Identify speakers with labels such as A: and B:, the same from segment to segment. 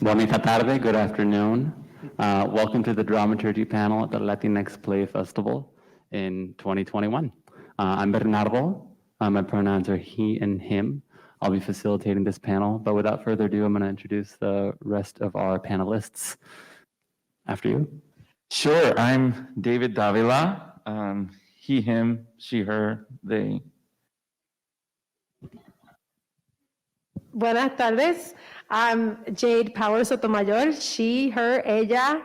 A: Bonita tarde, good afternoon. Welcome to the Dramaturgy panel at the Latinx Play Festival in 2021. I'm Bernardo. My pronouns are he and him. I'll be facilitating this panel, but without further ado, I'm going to introduce the rest of our panelists. After you.
B: Sure, I'm David Davila. He, him, she, her, they.
C: Buenas tardes. I'm Jade Power Sotomayor. She, her, ella,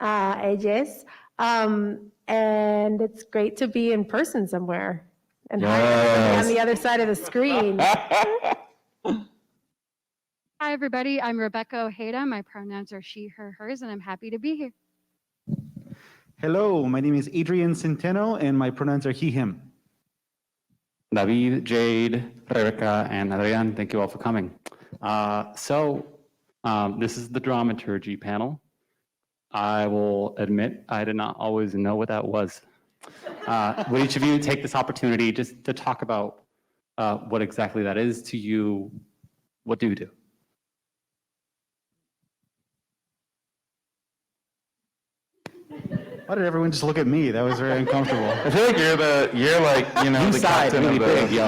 C: ellas. And it's great to be in person somewhere. And hi, everybody on the other side of the screen.
D: Hi, everybody. I'm Rebecca Ojeda. My pronouns are she, her, hers, and I'm happy to be here.
E: Hello, my name is Adrian Centeno, and my pronouns are he, him.
A: David, Jade, Rebecca, and Adrian, thank you all for coming. This is the Dramaturgy panel. I will admit I did not always know what that was. Would each of you take this opportunity just to talk about what exactly that is to you? What do you do?
E: Why did everyone just look at me? That was very uncomfortable.
B: I feel like you're like, you know, the captain of the.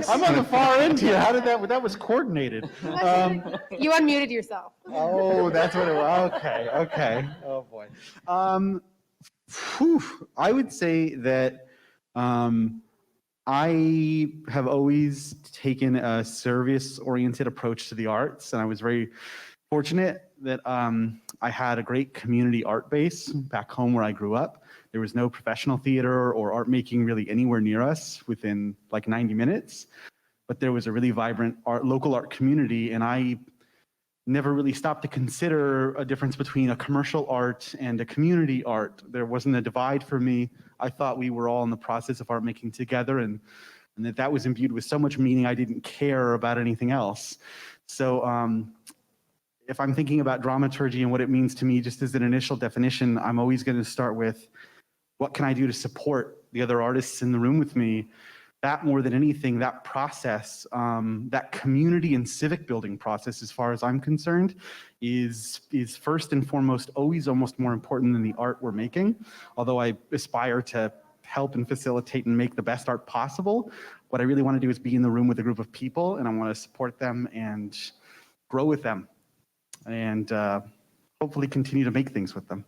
E: I'm on the far end here. How did that was coordinated.
C: You unmuted yourself.
E: Oh, that's what it was. Okay. Oh boy. I would say that I have always taken a service-oriented approach to the arts, and I was very fortunate that I had a great community art base back home where I grew up. There was no professional theater or art making really anywhere near us within like 90 minutes, but there was a really vibrant local art community, and I never really stopped to consider a difference between a commercial art and a community art. There wasn't a divide for me. I thought we were all in the process of art making together, and that was imbued with so much meaning I didn't care about anything else. So if I'm thinking about dramaturgy and what it means to me, just as an initial definition, I'm always going to start with, what can I do to support the other artists in the room with me? That more than anything, that process, that community and civic building process, as far as I'm concerned, is first and foremost always almost more important than the art we're making. Although I aspire to help and facilitate and make the best art possible, what I really want to do is be in the room with a group of people, and I want to support them and grow with them, and hopefully continue to make things with them.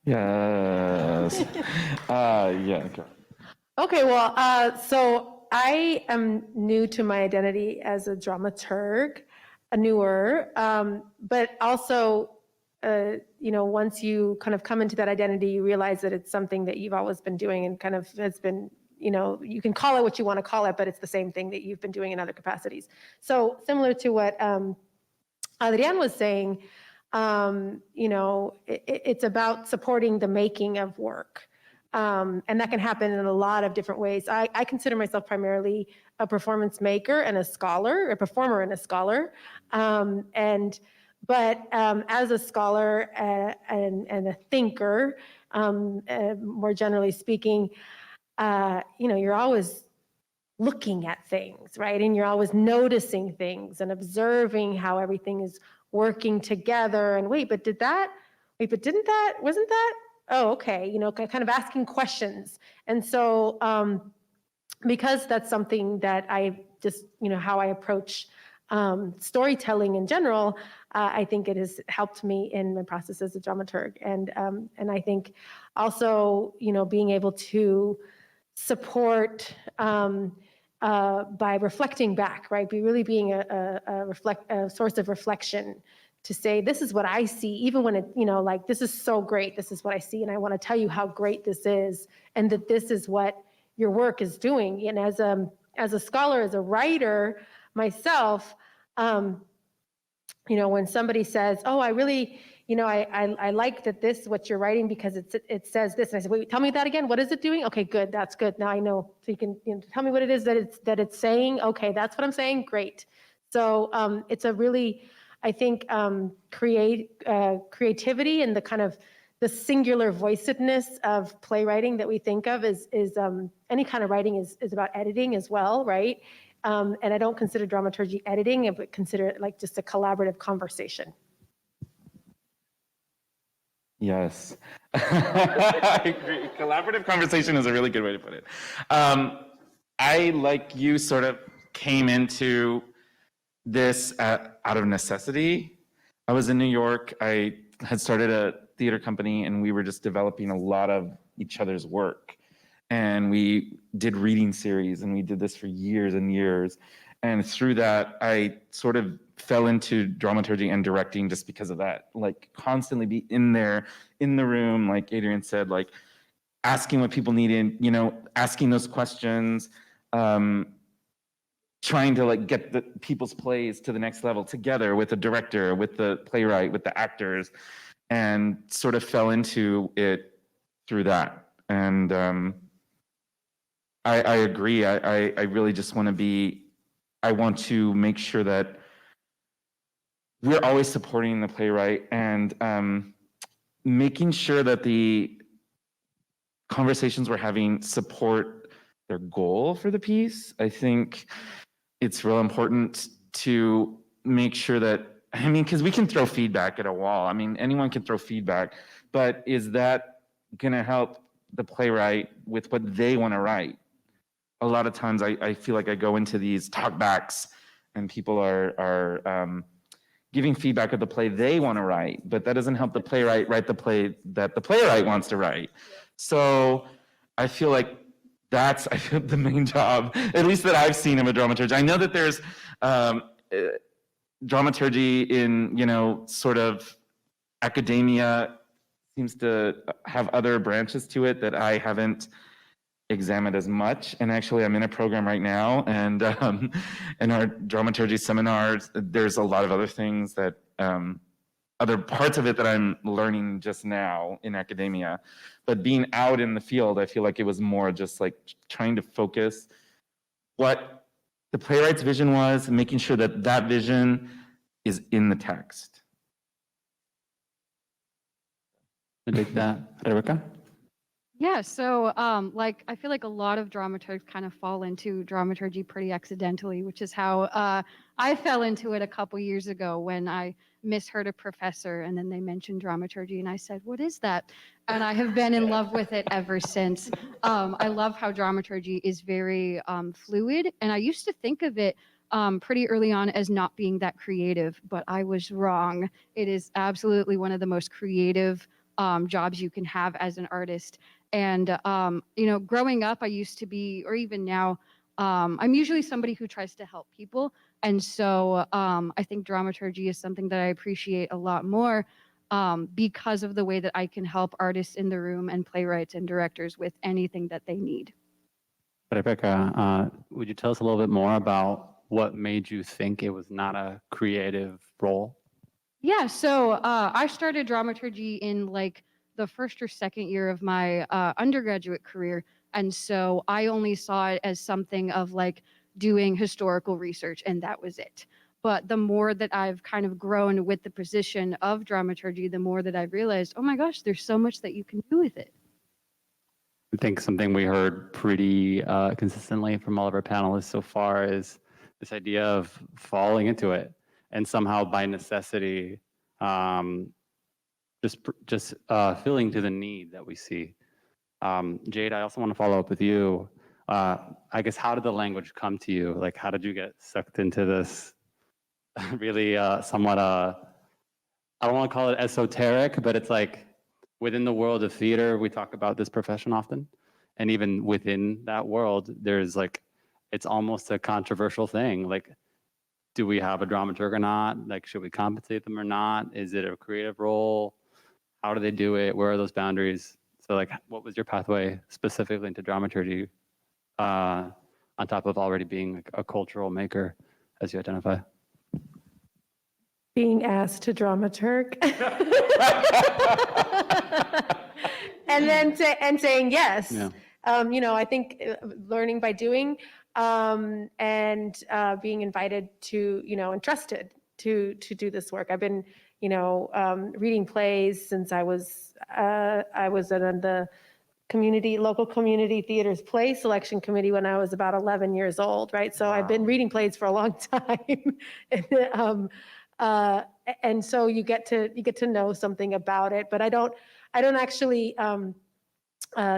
B: Yes. Yeah.
C: Okay, well, so I am new to my identity as a dramaturg, but also, once you kind of come into that identity, you realize that it's something that you've always been doing and kind of has been, you can call it what you want to call it, but it's the same thing that you've been doing in other capacities. So similar to what Adrian was saying, it's about supporting the making of work. And that can happen in a lot of different ways. I consider myself primarily a performance maker and a scholar, a performer and a scholar. But as a scholar and a thinker, more generally speaking, you're always looking at things, right? And you're always noticing things and observing how everything is working together. And wasn't that? Oh, okay. Kind of asking questions. And so, because that's something that I just, how I approach storytelling in general, I think it has helped me in my process as a dramaturg. And I think also, being able to support by reflecting back, right? Being a source of reflection, to say, this is what I see, even when it, this is so great, this is what I see, and I want to tell you how great this is, and that this is what your work is doing. And as a scholar, as a writer myself, when somebody says, oh, I really, I like that this, what you're writing, because it says this, and I said, wait, tell me that again. What is it doing? Okay, good, that's good. Now I know. So you can tell me what it is that it's saying. Okay, that's what I'm saying. Great. So it's a really, I think, creativity and the kind of the singular voicedness of playwriting that we think of is any kind of writing is about editing as well, right? And I don't consider dramaturgy editing, but consider it like just a collaborative conversation.
B: Yes. I agree. Collaborative conversation is a really good way to put it. I, like you, sort of came into this out of necessity. I was in New York. I had started a theater company, and we were just developing a lot of each other's work. And we did reading series, and we did this for years and years. And through that, I sort of fell into dramaturgy and directing just because of that. Like, constantly be in there, in the room, like Adrian said, like asking what people needed, you know, asking those questions, trying to like get the people's plays to the next level together with the director, with the playwright, with the actors, and sort of fell into it through that. And I agree. I really just want to be, I want to make sure that we're always supporting the playwright and making sure that the conversations we're having support their goal for the piece. I think it's real important to make sure that, I mean, because we can throw feedback at a wall. I mean, anyone can throw feedback, but is that going to help the playwright with what they want to write? A lot of times I feel like I go into these talkbacks and people are giving feedback of the play they want to write, but that doesn't help the playwright write the play that the playwright wants to write. So I feel like that's the main job, at least that I've seen of a dramaturg. I know that there's dramaturgy in, you know, sort of academia seems to have other branches to it that I haven't examined as much. And actually, I'm in a program right now, and in our dramaturgy seminars, there's a lot of other things that, other parts of it that I'm learning just now in academia. But being out in the field, I feel like it was more just like trying to focus what the playwright's vision was, and making sure that that vision is in the text.
A: I take that. Rebecca?
D: Yeah, so like I feel like a lot of dramaturgs kind of fall into dramaturgy pretty accidentally, which is how I fell into it a couple years ago when I misheard a professor and then they mentioned dramaturgy and I said, "What is that?" And I have been in love with it ever since. I love how dramaturgy is very fluid, and I used to think of it pretty early on as not being that creative, but I was wrong. It is absolutely one of the most creative jobs you can have as an artist. And, you know, growing up, I used to be, or even now, I'm usually somebody who tries to help people. And so I think dramaturgy is something that I appreciate a lot more because of the way that I can help artists in the room and playwrights and directors with anything that they need.
A: Rebecca, would you tell us a little bit more about what made you think it was not a creative role?
D: Yeah, so I started dramaturgy in like the first or second year of my undergraduate career. And so I only saw it as something of like doing historical research, and that was it. But the more that I've kind of grown with the position of dramaturgy, the more that I've realized, oh my gosh, there's so much that you can do with it.
A: I think something we heard pretty consistently from all of our panelists so far is this idea of falling into it and somehow by necessity, just filling to the need that we see. Jade, I also want to follow up with you. I guess, how did the language come to you? Like, how did you get sucked into this really somewhat, I don't want to call it esoteric, but it's like within the world of theater, we talk about this profession often. And even within that world, there's like, it's almost a controversial thing. Like, do we have a dramaturg or not? Like, should we compensate them or not? Is it a creative role? How do they do it? Where are those boundaries? So like, what was your pathway specifically into dramaturgy on top of already being like a cultural maker as you identify?
C: Being asked to dramaturg. And then saying yes.
A: Yeah.
C: You know, I think learning by doing and being invited to, you know, and trusted to do this work. I've been, you know, reading plays since I was in the local community theaters play selection committee when I was about 11 years old, right? So I've been reading plays for a long time. And so you get to know something about it, but I don't actually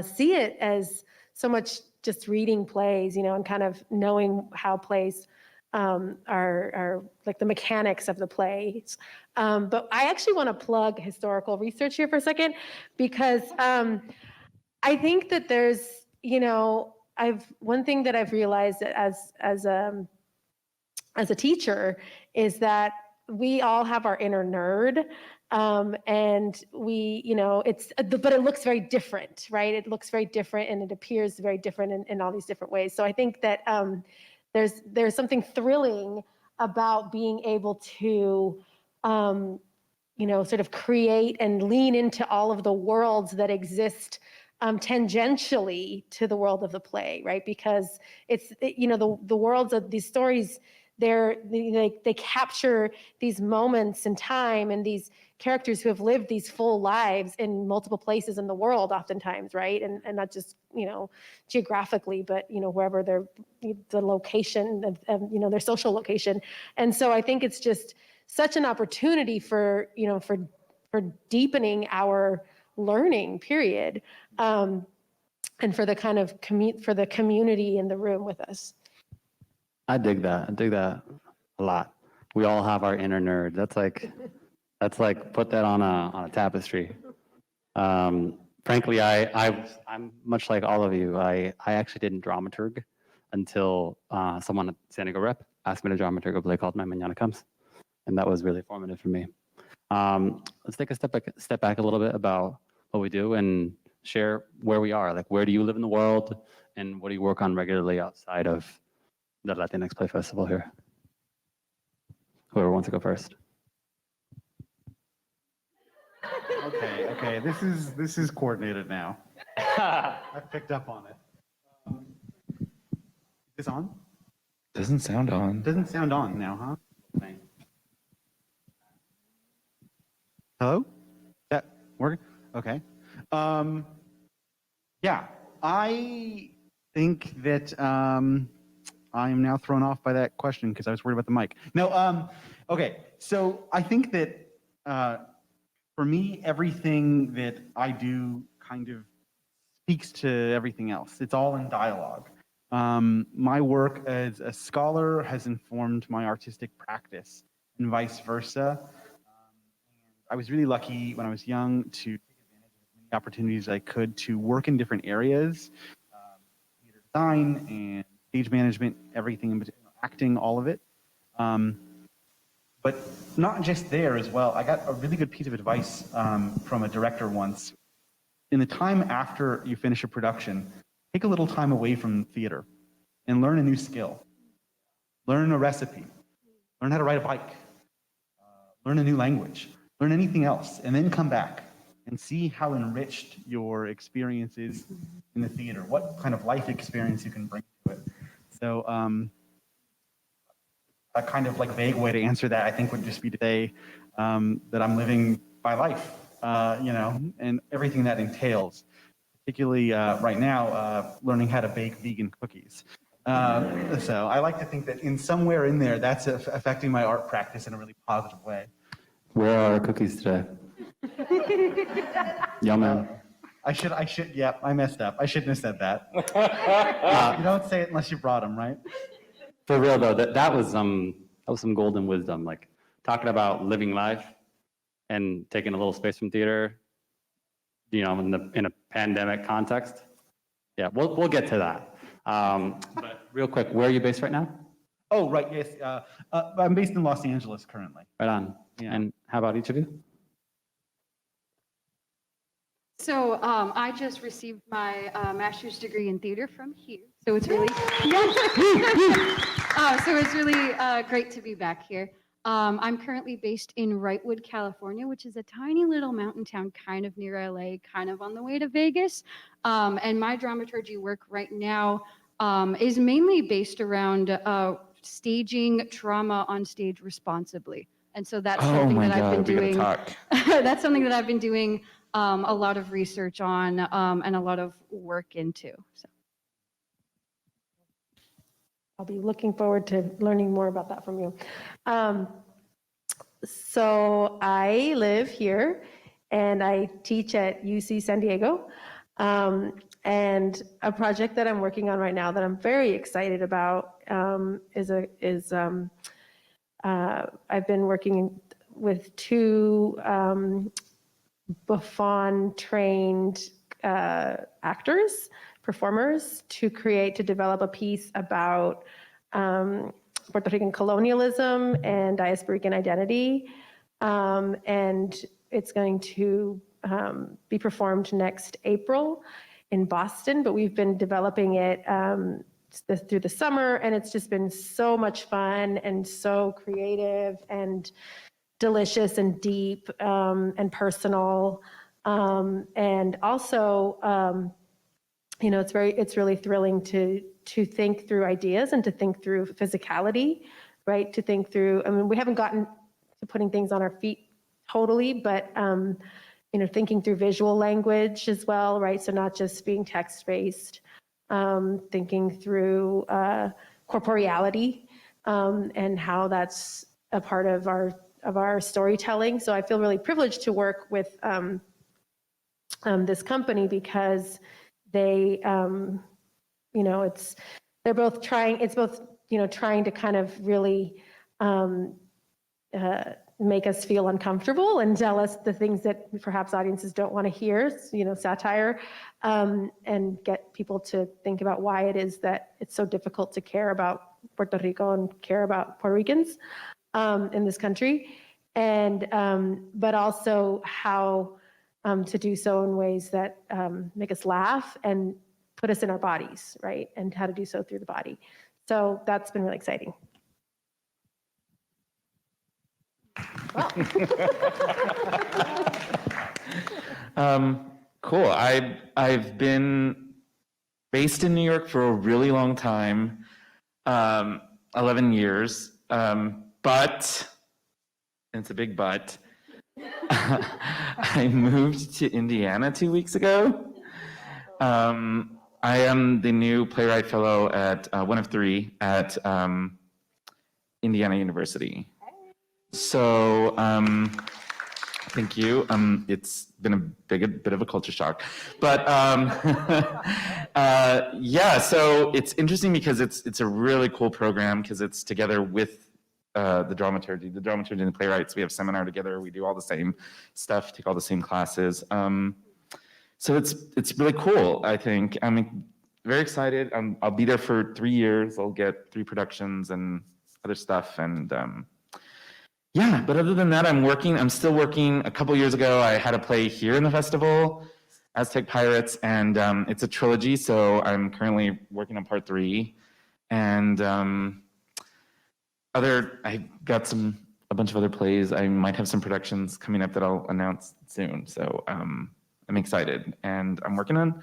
C: see it as so much just reading plays, and kind of knowing how plays are like the mechanics of the plays. But I actually want to plug historical research here for a second, because I think that there's, one thing that I've realized as a teacher is that we all have our inner nerd. And we, but it looks very different, right? It looks very different and it appears very different in all these different ways. So I think that there's something thrilling about being able to, sort of create and lean into all of the worlds that exist tangentially to the world of the play, right? Because the worlds of these stories, they capture these moments in time and these characters who have lived these full lives in multiple places in the world oftentimes, right? And not just, geographically, but, wherever the location of their social location. And so I think it's just such an opportunity for deepening our learning period, and for the kind of for the community in the room with us.
A: I dig that. I dig that a lot. We all have our inner nerd. That's like put that on a tapestry. Frankly, I'm much like all of you. I actually didn't dramaturg until someone at San Diego Rep asked me to dramaturg a play called My Mañana Comes, and that was really formative for me. Let's take a step back a little bit about what we do and share where we are. Like, where do you live in the world, and what do you work on regularly outside of the Latinx Play Festival here? Whoever wants to go first.
E: Okay. This is coordinated now. I picked up on it. Is this on?
B: Doesn't sound on.
E: Doesn't sound on now, huh? Hello? Is that working? Okay. Yeah, I think that I am now thrown off by that question because I was worried about the mic. No, okay. So I think that for me, everything that I do kind of speaks to everything else. It's all in dialogue. My work as a scholar has informed my artistic practice and vice versa. I was really lucky when I was young to take advantage of as many opportunities I could to work in different areas, theater design and stage management, everything in between, acting, all of it. But not just there as well. I got a really good piece of advice from a director once. In the time after you finish a production, take a little time away from theater and learn a new skill. Learn a recipe. Learn how to ride a bike. Learn a new language. Learn anything else, and then come back and see how enriched your experience is in the theater, what kind of life experience you can bring to it. So a kind of like vague way to answer that, I think, would just be to say that I'm living my life, and everything that entails, particularly right now, learning how to bake vegan cookies. So I like to think that in somewhere in there, that's affecting my art practice in a really positive way.
A: Where are our cookies today? Yum, man.
E: I should, yeah, I messed up. I shouldn't have said that. You don't say it unless you brought them, right?
A: For real though, that was some golden wisdom. Like, talking about living life and taking a little space from theater, in a pandemic context. Yeah, we'll get to that. But real quick, where are you based right now?
E: Oh, right, yes. I'm based in Los Angeles currently.
A: Right on.
E: Yeah.
A: And how about each of you?
D: So I just received my master's degree in theater from here. So it's really, so it's really great to be back here. I'm currently based in Wrightwood, California, which is a tiny little mountain town kind of near LA, kind of on the way to Vegas. And my dramaturgy work right now is mainly based around staging trauma on stage responsibly. And so that's something that I've been doing. That's something that I've been doing a lot of research on and a lot of work into. So.
C: I'll be looking forward to learning more about that from you. So I live here and I teach at UC San Diego. And a project that I'm working on right now that I'm very excited about I've been working with two Buffon-trained actors, performers, to develop a piece about Puerto Rican colonialism and diasporic identity. And it's going to be performed next April in Boston, but we've been developing it through the summer, and it's just been so much fun and so creative and delicious and deep and personal. And also, it's really thrilling to think through ideas and to think through physicality, right? To think through, we haven't gotten to putting things on our feet totally, but thinking through visual language as well, right? So not just being text-based, thinking through corporeality and how that's a part of our storytelling. So I feel really privileged to work with this company because they, they're both trying. It's both trying to kind of really make us feel uncomfortable and tell us the things that perhaps audiences don't want to hear, satire, and get people to think about why it is that it's so difficult to care about Puerto Rico and care about Puerto Ricans in this country, and but also how to do so in ways that make us laugh and put us in our bodies, right? And how to do so through the body. So that's been really exciting. Well.
B: Cool. I've been based in New York for a really long time, 11 years, but, and it's a big but, I moved to Indiana 2 weeks ago. I am the new playwright fellow at one of three at Indiana University. So, thank you. It's been a bit of a culture shock, but yeah. So it's interesting because it's a really cool program because it's together with the dramaturgy and the playwrights. We have seminar together. We do all the same stuff, take all the same classes. So it's really cool. I think I'm very excited. I'll be there for 3 years. I'll get 3 productions and other stuff and. Yeah, but other than that, I'm still working. A couple years ago, I had a play here in the festival, Aztec Pirates, and it's a trilogy, so I'm currently working on part 3. And I got a bunch of other plays. I might have some productions coming up that I'll announce soon, so I'm excited. And I'm working on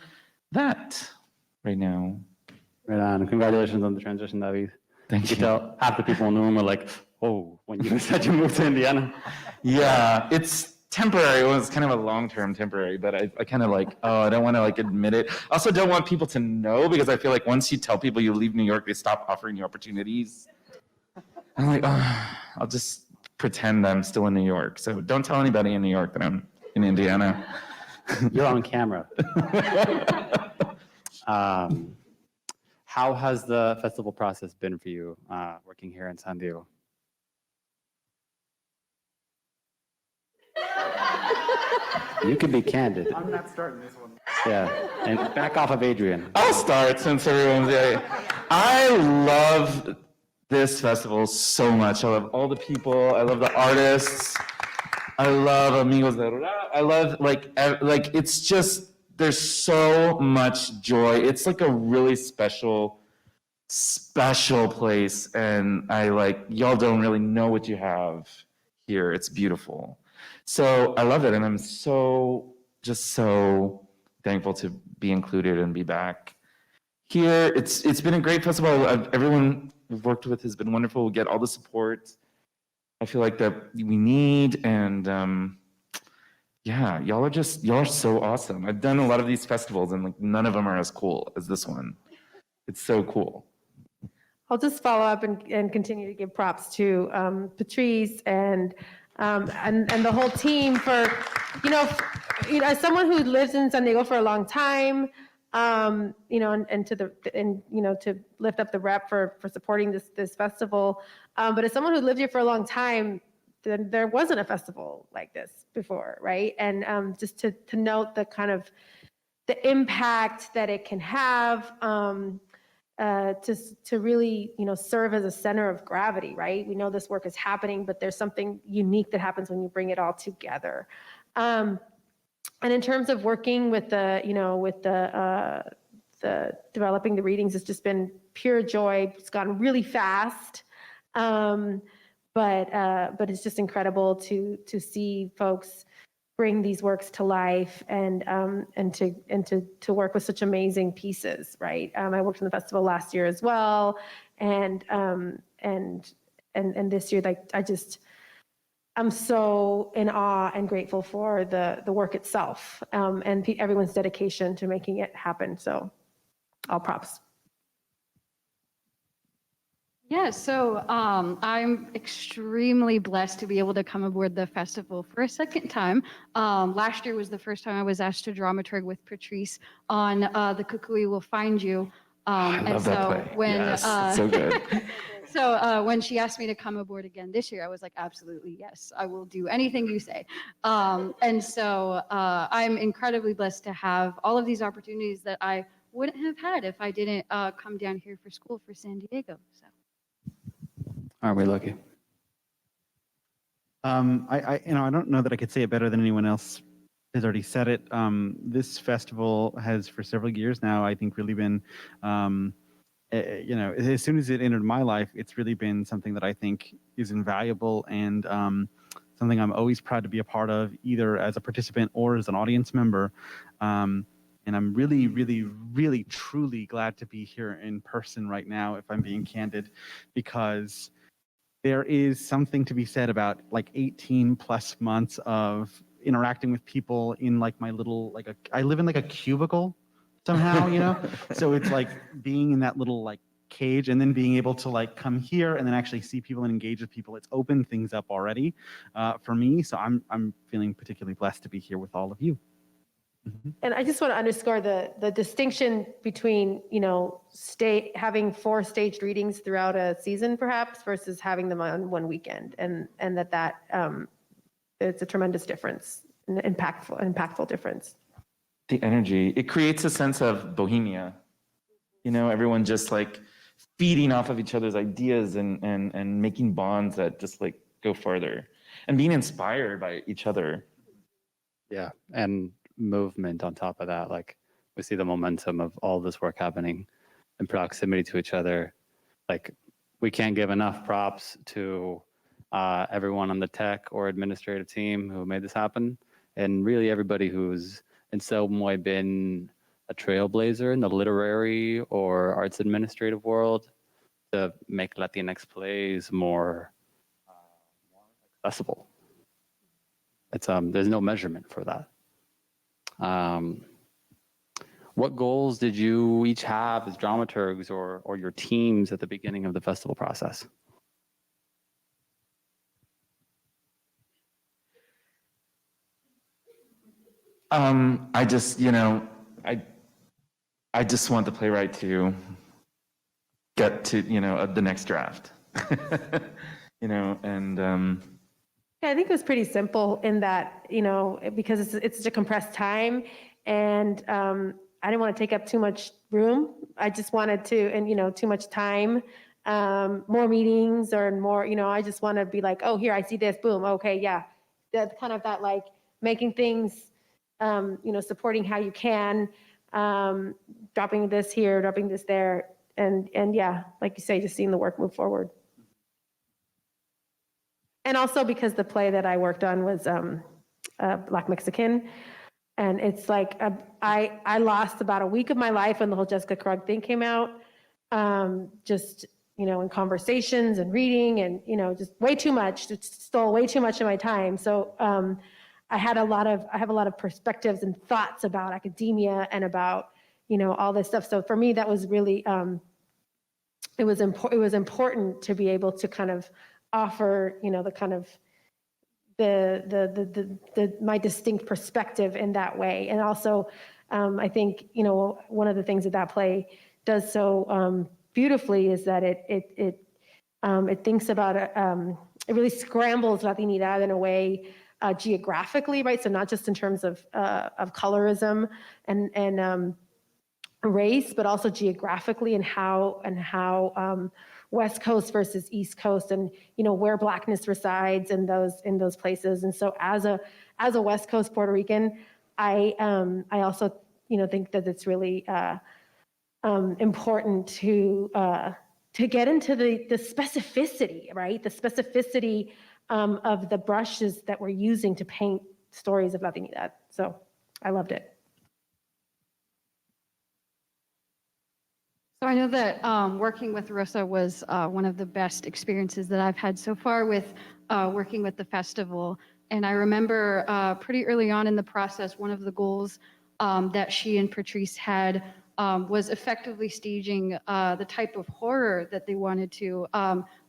B: that right now.
A: Right on. Congratulations on the transition, David.
B: Thank
A: You
B: you.
A: tell half the people in the room are like, oh, when you said you moved to Indiana.
B: Yeah, it's temporary. It was kind of a long-term temporary, but I kind of I don't want to admit it. I also don't want people to know because I feel like once you tell people you leave New York, they stop offering you opportunities. I'm like, oh, I'll just pretend I'm still in New York. So don't tell anybody in New York that I'm in Indiana.
A: You're on camera. How has the festival process been for you working here in San Diego? You can be candid.
E: I'm not starting this one.
A: Yeah, and back off of Adrian.
B: I'll start since everyone's there. I love this festival so much. I love all the people. I love the artists. I love Amigos de Rura. I love it's just there's so much joy. It's like a really special place, and y'all don't really know what you have here. It's beautiful. So I love it, and I'm so thankful to be included and be back here. It's been a great festival. Everyone we've worked with has been wonderful. We get all the support I feel like that we need, and Yeah, y'all are so awesome. I've done a lot of these festivals and like none of them are as cool as this one. It's so cool.
C: I'll just follow up and continue to give props to Patrice and the whole team for, as someone who lives in San Diego for a long time, and to lift up the rep for supporting this festival. But as someone who lived here for a long time, there wasn't a festival like this before, right? And just to note the kind of the impact that it can have. To really, serve as a center of gravity, right? We know this work is happening, but there's something unique that happens when you bring it all together. And in terms of working with the developing the readings, it's just been pure joy. It's gone really fast, but it's just incredible to see folks bring these works to life and to work with such amazing pieces, right? I worked on the festival last year as well, and this year, like I'm so in awe and grateful for the work itself, and everyone's dedication to making it happen. So, all props.
D: Yeah, so I'm extremely blessed to be able to come aboard the festival for a second time. Last year was the first time I was asked to dramaturg with Patrice on The Kukui Will Find You.
B: I love that play. Yes, it's so good.
D: So when she asked me to come aboard again this year, I was like, absolutely, yes, I will do anything you say. And so I'm incredibly blessed to have all of these opportunities that I wouldn't have had if I didn't come down here for school for San Diego. So.
A: Aren't we lucky?
E: I don't know that I could say it better than anyone else has already said it. This festival has, for several years now, I think, really been, as soon as it entered my life, it's really been something that I think is invaluable and something I'm always proud to be a part of, either as a participant or as an audience member. And I'm really, really, really, truly glad to be here in person right now, if I'm being candid, because there is something to be said about like 18 plus months of interacting with people in like my little, I live in like a cubicle somehow, So it's like being in that little like cage and then being able to like come here and then actually see people and engage with people. It's opened things up already for me. So I'm feeling particularly blessed to be here with all of you. Mm-hmm.
C: And I just want to underscore the distinction between, having 4 staged readings throughout a season, perhaps, versus having them on one weekend, and that it's a tremendous difference, an impactful difference.
B: The energy, it creates a sense of bohemia. Everyone just like feeding off of each other's ideas and making bonds that just like go further and being inspired by each other.
A: Yeah, and movement on top of that. Like we see the momentum of all this work happening in proximity to each other. Like we can't give enough props to everyone on the tech or administrative team who made this happen, and really everybody who's in some way been a trailblazer in the literary or arts administrative world to make Latinx plays more accessible. It's there's no measurement for that. What goals did you each have as dramaturgs or your teams at the beginning of the festival process?
B: I just, I just want the playwright to get to, the next draft, and
C: Yeah, I think it was pretty simple in that, because it's such a compressed time, and I didn't want to take up too much room. I just wanted to, and too much time, more meetings or more, I just want to be like, oh, here, I see this, boom, okay, yeah. That's kind of that like making things, supporting how you can, dropping this here, dropping this there, and yeah, like you say, just seeing the work move forward. And also because the play that I worked on was Black Mexican. And it's like, I lost about a week of my life when the whole Jessica Krug thing came out. Just, in conversations and reading and, just way too much. It stole way too much of my time. So I have a lot of perspectives and thoughts about academia and about, all this stuff. So for me, that was really, it was important to be able to kind of offer, the kind of my distinct perspective in that way. And also, I think, one of the things that play does so beautifully is that it thinks about, it really scrambles Latinidad in a way geographically, right? So not just in terms of colorism and race, but also geographically and how West Coast versus East Coast, and where Blackness resides in those places. And so as a West Coast Puerto Rican, I also think that it's really important to get into the specificity, right? The specificity of the brushes that we're using to paint stories of Latinidad. So I loved it.
D: So I know that working with Rosa was one of the best experiences that I've had so far with working with the festival. And I remember pretty early on in the process, one of the goals that she and Patrice had was effectively staging the type of horror that they wanted to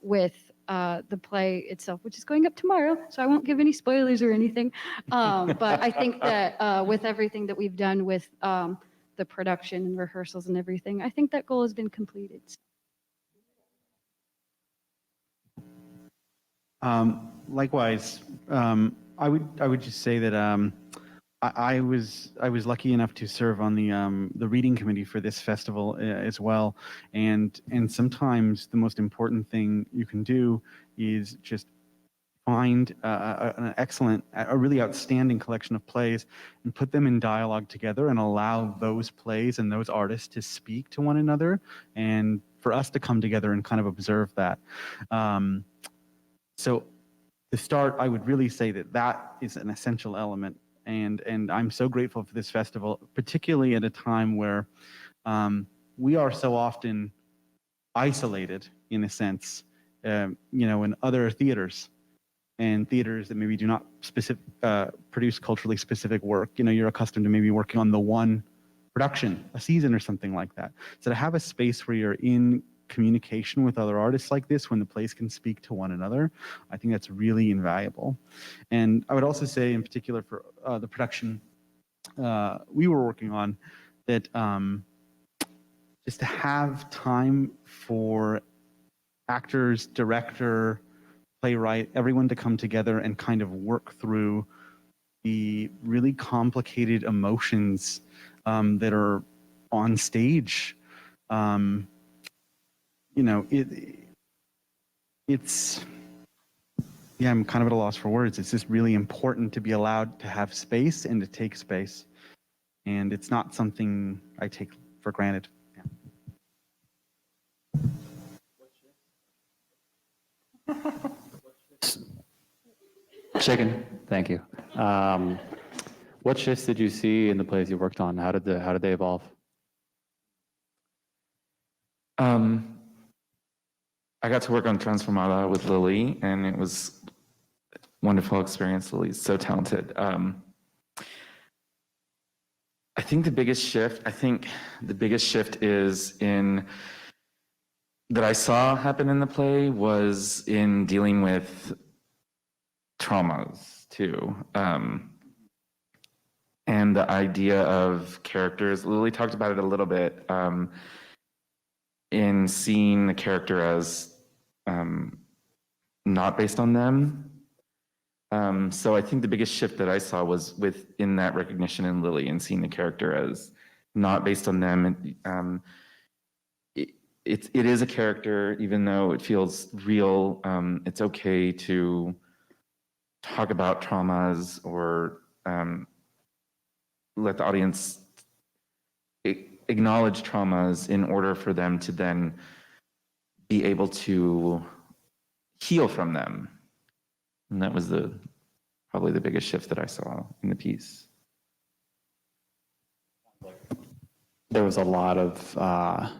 D: with the play itself, which is going up tomorrow, so I won't give any spoilers or anything. But I think that with everything that we've done with the production and rehearsals and everything, I think that goal has been completed.
E: Likewise, I would just say that I was lucky enough to serve on the reading committee for this festival as well, and sometimes the most important thing you can do is just find a really outstanding collection of plays and put them in dialogue together and allow those plays and those artists to speak to one another, and for us to come together and kind of observe that. So to start, I would really say that is an essential element. And I'm so grateful for this festival, particularly at a time where we are so often isolated, in a sense, in other theaters and theaters that maybe do not produce culturally specific work. You're accustomed to maybe working on the one production a season or something like that. So to have a space where you're in communication with other artists like this, when the plays can speak to one another, I think that's really invaluable. And I would also say, in particular for the production we were working on, that just to have time for actors, director, playwright, everyone to come together and kind of work through the really complicated emotions that are on stage. It's I'm kind of at a loss for words. It's just really important to be allowed to have space and to take space. And it's not something I take for granted.
A: Chicken, thank you. What shifts did you see in the plays you worked on? How did they evolve?
B: I got to work on Transformada with Lily, and it was a wonderful experience. Lily's so talented. I think the biggest shift is that I saw happen in the play was in dealing with traumas too. And the idea of characters, Lily talked about it a little bit, in seeing the character as not based on them. So I think the biggest shift that I saw was within that recognition in Lily and seeing the character as not based on them. It is a character, even though it feels real. It's okay to talk about traumas or let the audience acknowledge traumas in order for them to then be able to heal from them. And that was probably the biggest shift that I saw in the piece.
A: There was a lot of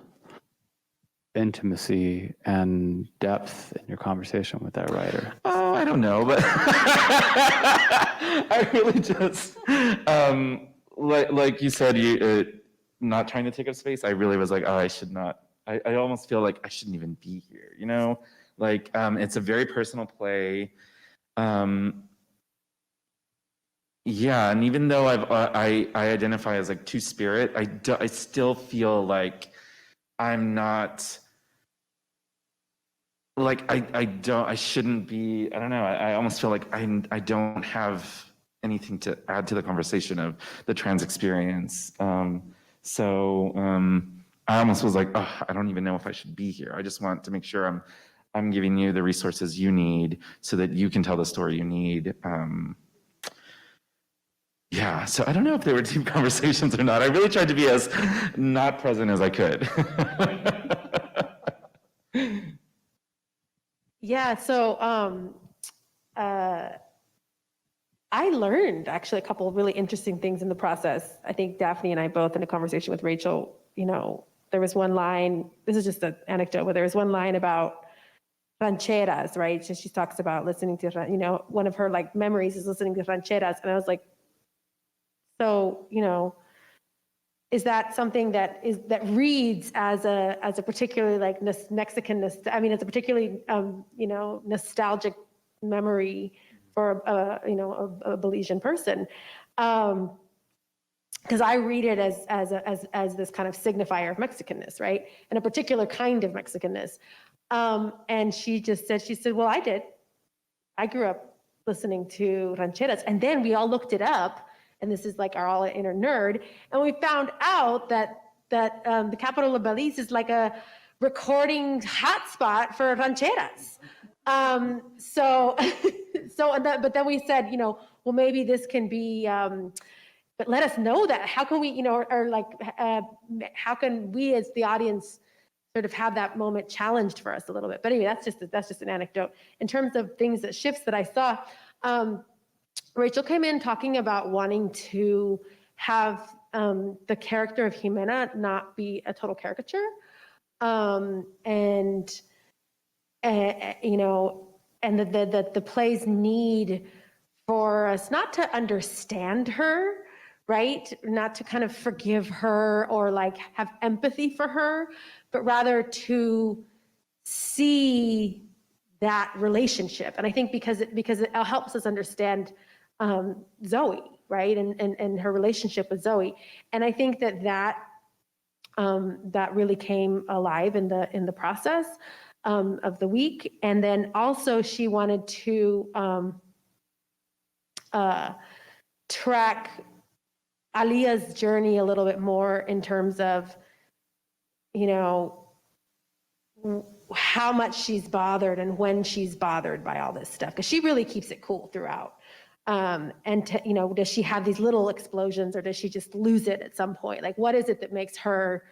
A: intimacy and depth in your conversation with that writer.
B: Oh, I don't know, but I really just, like you said, you not trying to take up space. I really was like, oh, I should not. I almost feel like I shouldn't even be here, you know? Like, it's a very personal play. Yeah, and even though I identify as like two-spirit, I still feel like I'm not, like I shouldn't be, I don't know, I almost feel like I don't have anything to add to the conversation of the trans experience. I almost was like, oh, I don't even know if I should be here. I just want to make sure I'm giving you the resources you need so that you can tell the story you need. Yeah, so I don't know if they were deep conversations or not. I really tried to be as not present as I could.
C: Yeah, so I learned actually a couple of really interesting things in the process. I think Daphne and I both, in a conversation with Rachel, you know, there was one line, this is just an anecdote, but there was one line about rancheras, right? So she talks about listening to, you know, one of her like memories is listening to rancheras. And I was like, so, you know, is that something that reads as a particularly like Mexican, I mean, it's a particularly, you know, nostalgic memory for you know, a Belizean person. Because I read it as this kind of signifier of Mexicanness, right? And a particular kind of Mexicanness. And she said, well, I grew up listening to rancheras. And then we all looked it up, and this is like our all inner nerd, and we found out that the capital of Belize is like a recording hotspot for rancheras. But then we said, you know, well, maybe this can be, but let us know that. How can we, you know, or like, how can we as the audience sort of have that moment challenged for us a little bit? But anyway, that's just an anecdote. In terms of things that shifts that I saw, Rachel came in talking about wanting to have the character of Jimena not be a total caricature, and you know, and the play's need for us not to understand her, right? Not to kind of forgive her or like have empathy for her, but rather to see that relationship. And I think because it helps us understand Zoe, right? And her relationship with Zoe. And I think that really came alive in the process of the week. And then also she wanted to track Alia's journey a little bit more in terms of, you know, how much she's bothered and when she's bothered by all this stuff, because she really keeps it cool throughout. You know, does she have these little explosions, or does she just lose it at some point? Like, what is it that makes her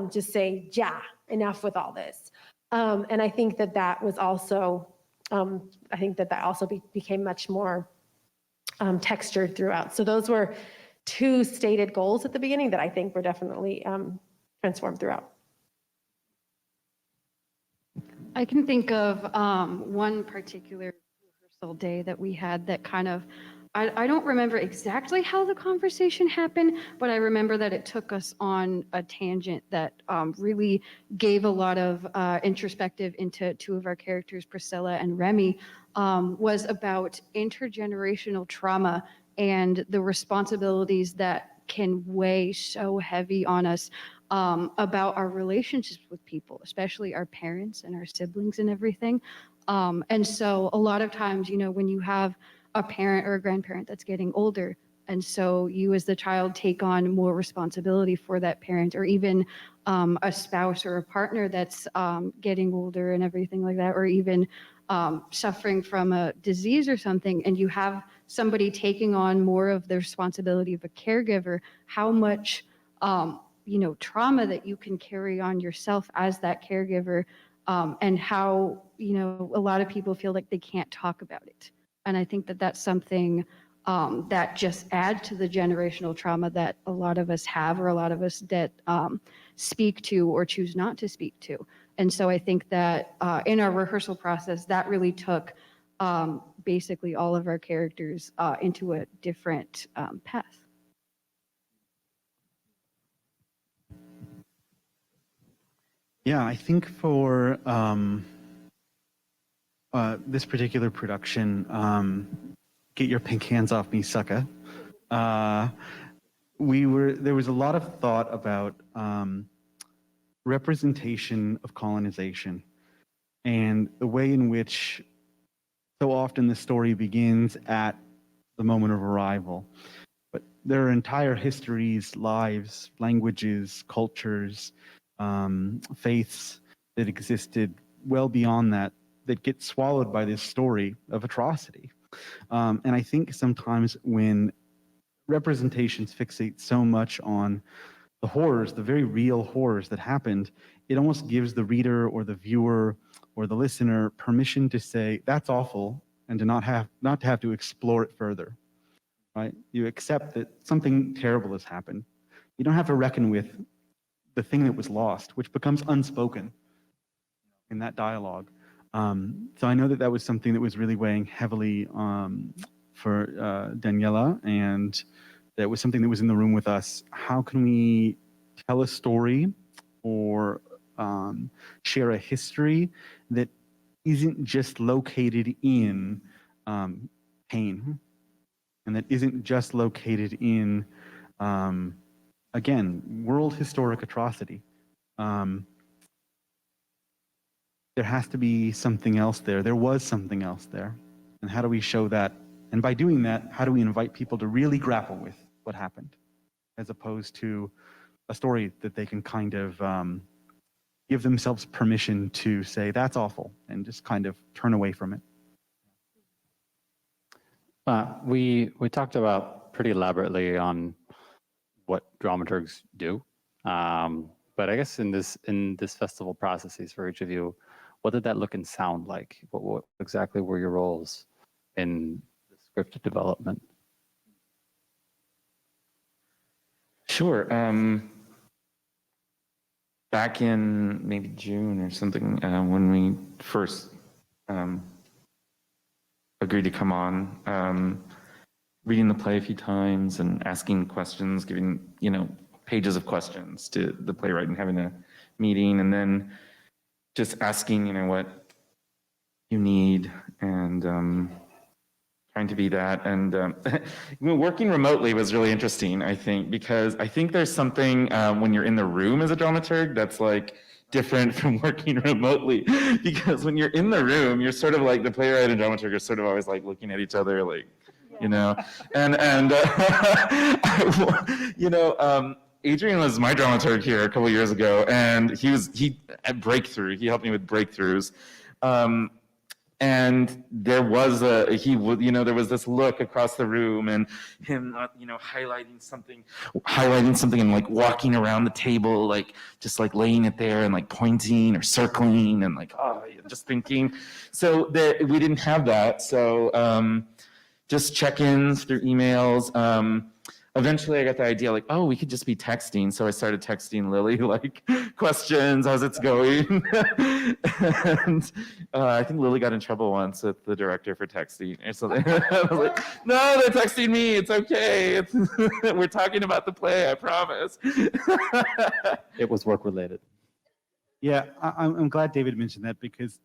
C: just say, yeah, enough with all this? And I think that was also, I think that also became much more textured throughout. So those were two stated goals at the beginning that I think were definitely transformed throughout.
D: I can think of one particular rehearsal day that we had that kind of, I don't remember exactly how the conversation happened, but I remember that it took us on a tangent that really gave a lot of introspective into two of our characters, Priscilla and Remy, was about intergenerational trauma and the responsibilities that can weigh so heavy on us about our relationships with people, especially our parents and our siblings and everything. And so a lot of times, you know, when you have a parent or a grandparent that's getting older, and so you as the child take on more responsibility for that parent, or even a spouse or a partner that's getting older and everything like that, or even suffering from a disease or something, and you have somebody taking on more of the responsibility of a caregiver, how much you know, trauma that you can carry on yourself as that caregiver, and how, you know, a lot of people feel like they can't talk about it. And I think that that's something that just adds to the generational trauma that a lot of us have, or a lot of us that speak to or choose not to speak to. And so I think that in our rehearsal process, that really took basically all of our characters into a different path.
E: Yeah, I think for this particular production, Get Your Pink Hands Off Me, Sucka. There was a lot of thought about representation of colonization and the way in which so often the story begins at the moment of arrival. But there are entire histories, lives, languages, cultures, faiths that existed well beyond that, that get swallowed by this story of atrocity. And I think sometimes when representations fixate so much on the horrors, the very real horrors that happened, it almost gives the reader or the viewer or the listener permission to say, that's awful, and to not to have to explore it further, right? You accept that something terrible has happened. You don't have to reckon with the thing that was lost, which becomes unspoken in that dialogue. So I know that that was something that was really weighing heavily for Daniela, and that was something that was in the room with us. How can we tell a story or share a history that isn't just located in pain, and that isn't just located in, again, world historic atrocity? There has to be something else there. There was something else there. And how do we show that? And by doing that, how do we invite people to really grapple with what happened, as opposed to a story that they can kind of give themselves permission to say, that's awful, and just kind of turn away from it?
A: We talked about pretty elaborately on what dramaturgs do, but I guess in this festival processes for each of you, what did that look and sound like? What exactly were your roles in the script development?
B: Sure. Back in maybe June or something, when we first agreed to come on, reading the play a few times and asking questions, giving, pages of questions to the playwright and having a meeting, and then just asking, what you need, and trying to be that. And working remotely was really interesting, I think, because I think there's something when you're in the room as a dramaturg that's like different from working remotely, because when you're in the room, you're sort of like, the playwright and dramaturg are sort of always like looking at each other, like, Adrian was my dramaturg here a couple years ago, and he at Breakthrough, he helped me with Breakthroughs. And there was there was this look across the room, and him, highlighting something and like walking around the table, like just like laying it there and like pointing or circling and like, just thinking. So we didn't have that. So just check-ins through emails. Eventually I got the idea, like, we could just be texting. So I started texting Lily, like, questions, how's it going? And I think Lily got in trouble once with the director for texting or something. I was like, no, they're texting me, it's okay. We're talking about the play, I promise.
A: It was work related.
E: Yeah, I'm glad David mentioned that, because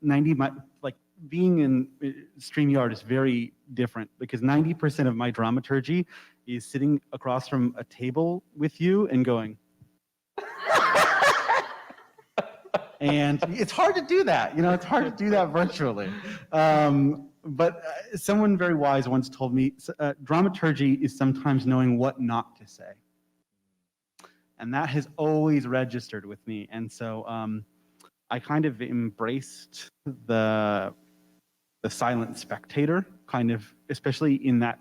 E: being in StreamYard is very different, because 90% of my dramaturgy is sitting across from a table with you and going. And it's hard to do that, it's hard to do that virtually. But someone very wise once told me, dramaturgy is sometimes knowing what not to say. And that has always registered with me. And so I kind of embraced the silent spectator, kind of, especially in that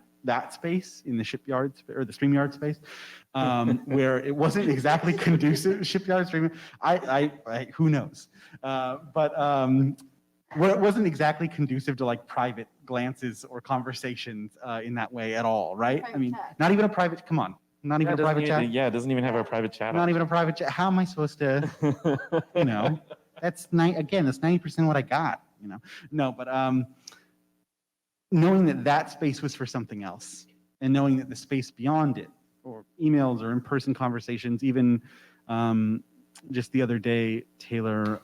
E: space, in the shipyard or the StreamYard space, where it wasn't exactly conducive. Shipyard, StreamYard, I who knows? But where it wasn't exactly conducive to like private glances or conversations in that way at all, right?
D: Private
E: I mean,
D: chat.
E: not even a private. Come on, not even a private chat.
B: Yeah, it doesn't even have our private chat.
E: Not even a private chat. How am I supposed to? That's 90% what I got. No, but knowing that that space was for something else, and knowing that the space beyond it, or emails or in-person conversations, even just the other day, Taylor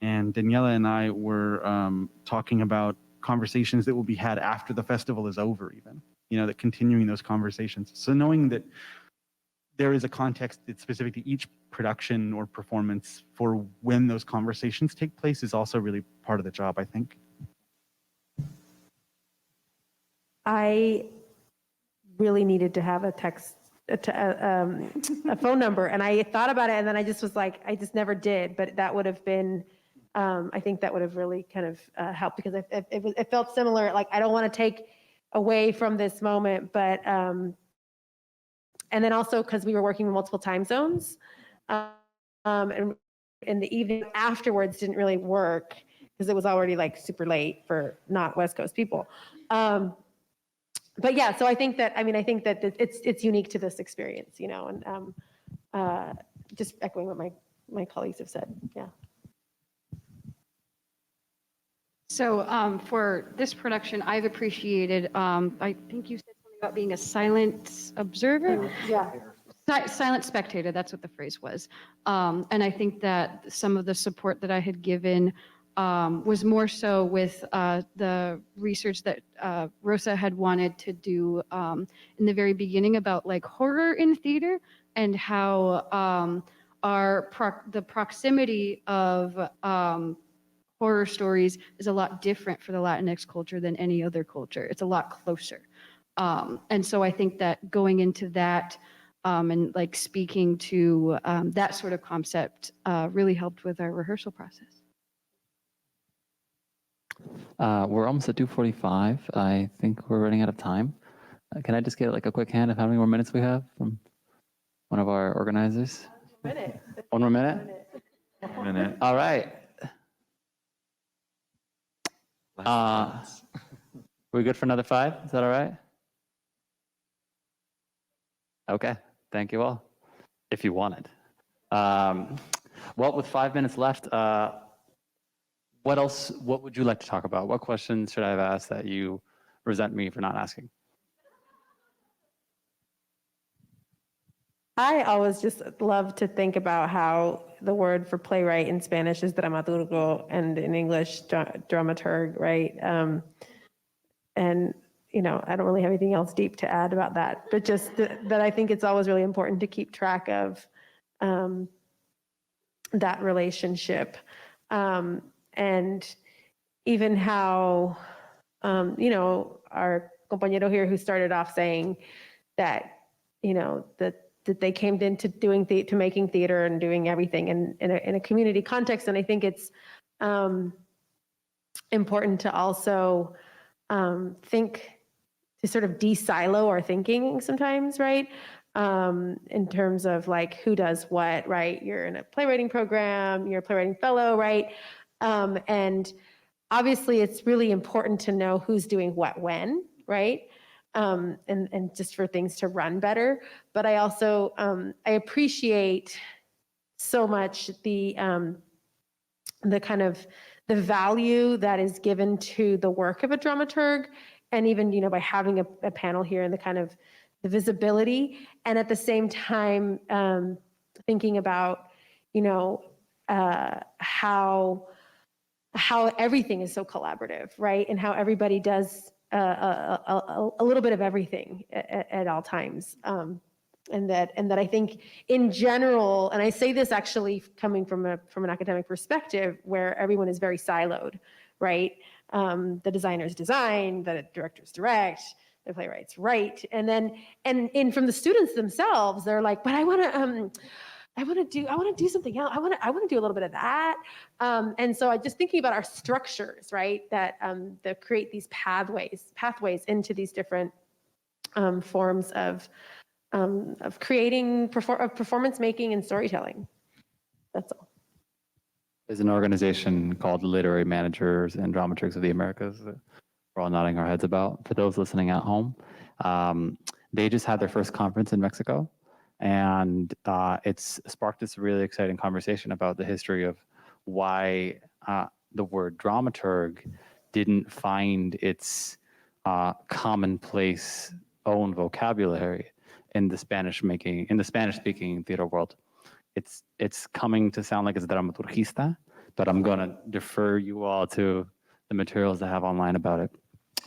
E: and Daniela and I were talking about conversations that will be had after the festival is over, even, that continuing those conversations. So knowing that there is a context that's specific to each production or performance for when those conversations take place is also really part of the job, I think.
C: I really needed to have a phone number, and I thought about it, and then I just was like, I just never did, but that would have been, I think that would have really kind of helped, because it felt similar. Like, I don't want to take away from this moment, but, and then also because we were working in multiple time zones, and in the evening afterwards didn't really work because it was already like super late for not West Coast people. But yeah, so I think that it's unique to this experience, and just echoing what my colleagues have said. Yeah.
D: So for this production, I've appreciated, I think you said something about being a silent observer.
C: Yeah.
D: Silent spectator, that's what the phrase was. And I think that some of the support that I had given was more so with the research that Rosa had wanted to do in the very beginning about like horror in theater, and how the proximity of horror stories is a lot different for the Latinx culture than any other culture. It's a lot closer. And so I think that going into that and like speaking to that sort of concept really helped with our rehearsal process.
A: We're almost at 2:45. I think we're running out of time. Can I just get like a quick hand of how many more minutes we have from one of our organizers?
C: 1 minute.
A: 1 more minute?
B: 1 minute.
A: All right. We good for another 5? Is that all right? Okay. Thank you all. If you want it. Well, with 5 minutes left, what would you like to talk about? What questions should I have asked that you resent me for not asking?
C: I always just love to think about how the word for playwright in Spanish is dramaturgo, and in English, dramaturg, right? And, I don't really have anything else deep to add about that, but just that I think it's always really important to keep track of that relationship. And even how, our compañero here who started off saying that, that they came into to making theater and doing everything in a community context. And I think it's important to also think, to sort of de-silo our thinking sometimes, right? In terms of like who does what, right? You're in a playwriting program, you're a playwriting fellow, right? And obviously it's really important to know who's doing what when, right? And just for things to run better. But I also, I appreciate so much the kind of the value that is given to the work of a dramaturg, and even, by having a panel here, and the kind of the visibility, and at the same time, thinking about, how everything is so collaborative, right? And how everybody does a little bit of everything at all times. And that I think in general, and I say this actually coming from an academic perspective, where everyone is very siloed, right? The designers design, the directors direct, the playwrights write, and from the students themselves, they're like, but I want to do something else. I want to do a little bit of that. And so I just thinking about our structures, right? That create these pathways into these different forms of creating performance making and storytelling. That's all.
A: There's an organization called Literary Managers and Dramaturgs of the Americas that we're all nodding our heads about. For those listening at home, they just had their first conference in Mexico, and it's sparked this really exciting conversation about the history of why the word dramaturg didn't find its commonplace own vocabulary in the Spanish-speaking theater world. It's coming to sound like it's dramaturgista, but I'm going to defer you all to the materials I have online about it.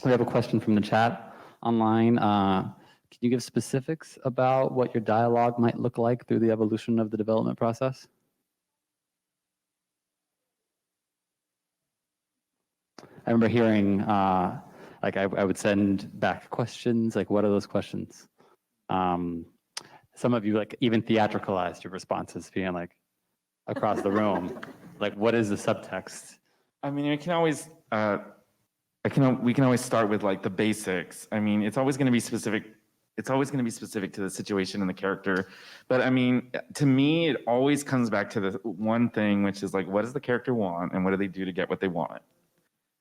A: We have a question from the chat online. Can you give specifics about what your dialogue might look like through the evolution of the development process? I remember hearing, like I would send back questions, like what are those questions? Some of you like even theatricalized your responses, being like across the room, like what is the subtext?
B: I mean, we can always start with like the basics. I mean, it's always going to be specific. It's always going to be specific to the situation and the character. But I mean, to me, it always comes back to the one thing, which is like, what does the character want and what do they do to get what they want?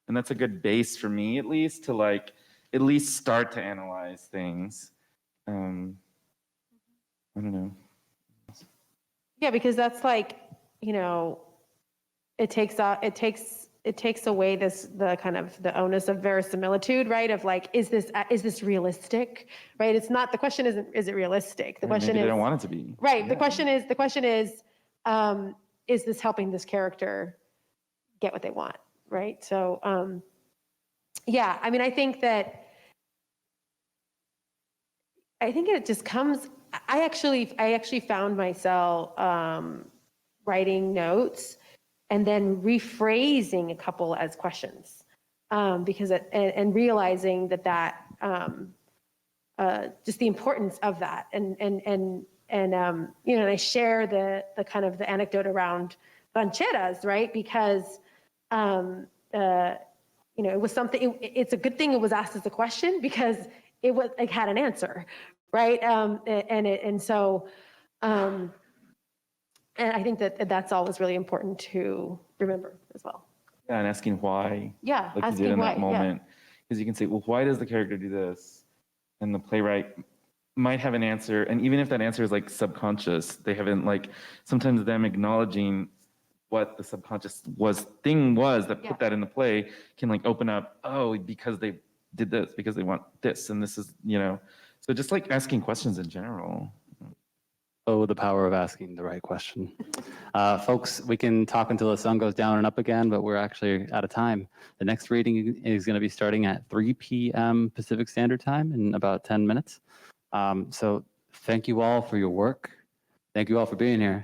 B: And that's a good base for me, at least, to like, at least start to analyze things. I don't know.
C: Yeah, because that's like, it takes away the kind of the onus of verisimilitude, right? Of like, is this realistic, right? It's not, the question isn't, is it realistic? The question
B: Maybe
C: is,
B: they don't want it to be.
C: right.
B: Yeah.
C: The question is this helping this character get what they want, right? So, yeah, I mean, I think it just comes, I actually found myself writing notes and then rephrasing a couple as questions, because and realizing that just the importance of that, and I share the kind of the anecdote around rancheras, right? Because it was something. It's a good thing it was asked as a question because it had an answer, right? And I think that's always really important to remember as well.
B: Yeah, and asking why.
C: Yeah,
B: like
C: asking
B: you did in
C: why,
B: that moment. Because you can say, well, why does the character do this? And the playwright might have an answer. And even if that answer is like subconscious, they haven't like, sometimes them acknowledging what the subconscious thing was that put that in the play can like open up, oh, because they did this, because they want this, and this is, so just like asking questions in general.
A: Oh, the power of asking the right question. Folks, we can talk until the sun goes down and up again, but we're actually out of time. The next reading is going to be starting at 3 p.m. Pacific Standard Time in about 10 minutes. So thank you all for your work. Thank you all for being here.